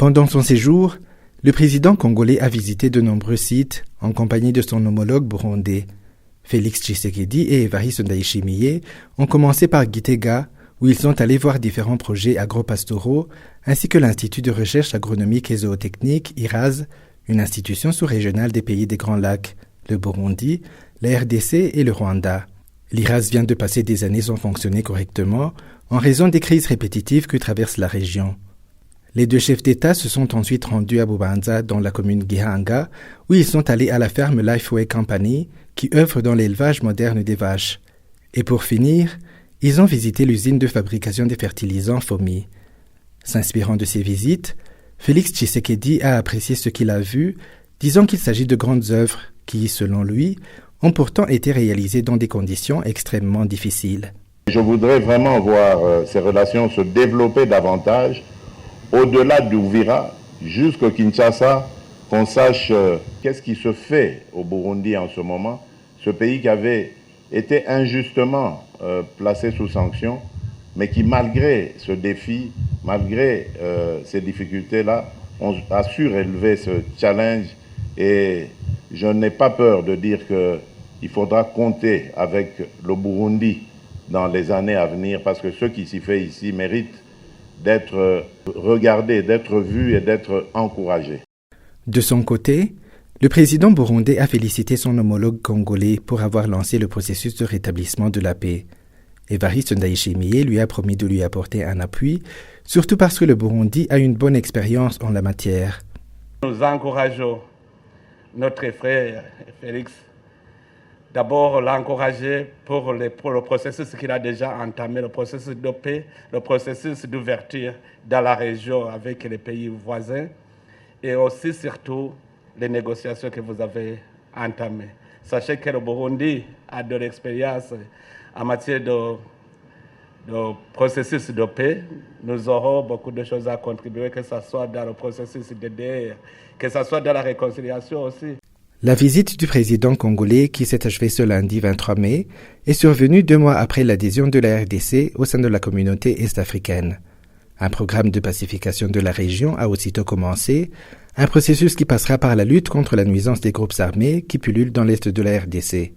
Pendant son séjour, le président congolais a visité de nombreux sites en compagnie de son homologue burundais. Félix Tshisekedi et Évariste Ndayishimiye ont commencé par Gitega, où ils sont allés voir différents projets agro-pastoraux, ainsi que l'Institut de recherche agronomique et zootechnique, IRAZ, une institution sous-régionale des pays des Grands Lacs, le Burundi, la RDC et le Rwanda. L'IRAZ vient de passer des années sans fonctionner correctement en raison des crises répétitives que traverse la région. Les deux chefs d'État se sont ensuite rendus à Bubanza, dans la commune Gihanga, où ils sont allés à la ferme Lifeway Company, qui œuvre dans l'élevage moderne des vaches. Et pour finir, ils ont visité l'usine de fabrication des fertilisants FOMI. S'inspirant de ces visites, Félix Tshisekedi a apprécié ce qu'il a vu, disant qu'il s'agit de grandes œuvres qui, selon lui, ont pourtant été réalisées dans des conditions extrêmement difficiles. Je voudrais vraiment voir ces relations se développer davantage, au-delà d'Uvira jusqu'au Kinshasa, qu'on sache qu'est-ce qui se fait au Burundi en ce moment, ce pays qui avait été injustement placé sous sanction, mais qui malgré ce défi, malgré ces difficultés-là, a su relever ce challenge. Et je n'ai pas peur de dire qu'il faudra compter avec le Burundi dans les années à venir, parce que ce qui s'y fait ici mérite d'être regardé, d'être vu et d'être encouragé. De son côté, le président burundais a félicité son homologue congolais pour avoir lancé le processus de rétablissement de la paix. Évariste Ndayishimiye lui a promis de lui apporter un appui, surtout parce que le Burundi a une bonne expérience en la matière. Nous encourageons notre frère Félix. D'abord, l'encourager pour le processus qu'il a déjà entamé, le processus de paix, le processus d'ouverture dans la région avec les pays voisins et aussi, surtout, les négociations que vous avez entamées. Sachez que le Burundi a de l'expérience en matière de processus de paix. Nous aurons beaucoup de choses à contribuer, que ce soit dans le processus DDR, que ce soit dans la réconciliation aussi. La visite du président congolais, qui s'est achevée ce lundi 23 mai, est survenue 2 mois après l'adhésion de la RDC au sein de la communauté est-africaine. Un programme de pacification de la région a aussitôt commencé, un processus qui passera par la lutte contre la nuisance des groupes armés qui pullulent dans l'est de la RDC.